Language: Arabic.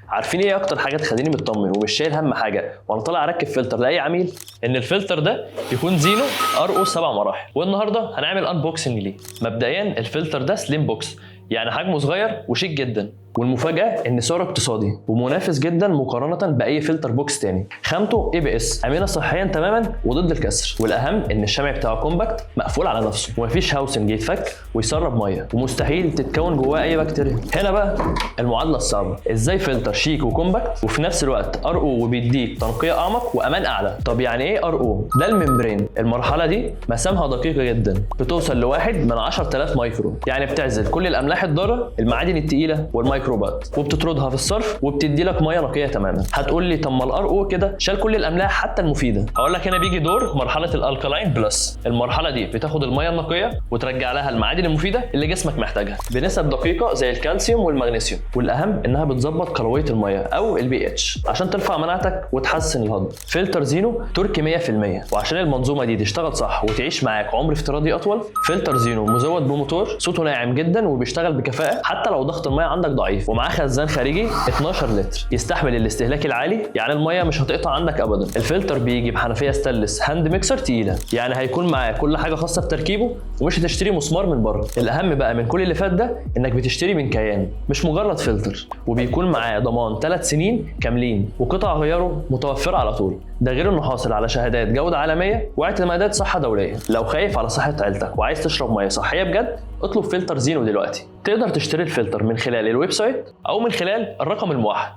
عارفين ايه اكتر حاجه تخليني مطمن ومش شايل هم حاجه وانا طالع اركب فلتر لاي عميل؟ ان الفلتر ده يكون زينو ار او 7 مراحل. والنهارده هنعمل انبوكسنج ليه. مبدئيا الفلتر ده سليم بوكس، يعني حجمه صغير وشيك جدا، والمفاجاه ان سعره اقتصادي ومنافس جدا مقارنه باي فلتر بوكس تاني. خامته اي بي اس، امنه صحيا تماما وضد الكسر، والاهم ان الشمع بتاعه كومباكت مقفول على نفسه ومفيش هاوسنج يتفك ويسرب ميه، ومستحيل تتكون جواه اي بكتيريا. هنا بقى المعادله الصعبه، ازاي فلتر شيك وكومباكت وفي نفس الوقت ار او وبيديك تنقيه اعمق وامان اعلى؟ طب يعني ايه ار او؟ ده الممبرين. المرحله دي مسامها دقيقه جدا، بتوصل لواحد من 10000 مايكرو، يعني بتعزل كل الاملاح الضاره، المعادن الثقيله والميكروبات، وبتطردها في الصرف وبتدي لك ميه نقيه تماما. هتقول لي طب ما الار او كده شال كل الاملاح حتى المفيده. هقول لك هنا بيجي دور مرحله الالكالاين بلس. المرحله دي بتاخد الميه النقيه وترجع لها المعادن المفيده اللي جسمك محتاجها بنسب دقيقه زي الكالسيوم والمغنيسيوم، والاهم انها بتظبط قلويه الميه او البي اتش عشان ترفع مناعتك وتحسن الهضم. فلتر زينو تركي 100%، وعشان المنظومه دي تشتغل صح وتعيش معاك عمر افتراضي اطول، فلتر زينو مزود بموتور صوته ناعم جدا وبيشتغل بكفاءه حتى لو ضغط الميه عندك ضعيف، ومعاه خزان خارجي 12 لتر يستحمل الاستهلاك العالي، يعني الميه مش هتقطع عندك ابدا. الفلتر بيجي بحنفيه ستانلس هاند ميكسر تقيله، يعني هيكون معاه كل حاجه خاصه بتركيبه ومش هتشتري مسمار من بره. الاهم بقى من كل اللي فات ده انك بتشتري من كيان مش مجرد فلتر، وبيكون معاه ضمان 3 سنين كاملين وقطع غياره متوفره على طول. ده غير انه حاصل على شهادات جوده عالميه واعتمادات صحه دوليه. لو خايف على صحه عيلتك وعايز تشرب ميه صحيه بجد، اطلب فلتر زينو دلوقتي. تقدر تشتري الفلتر من خلال الويب سايت او من خلال الرقم الموحد.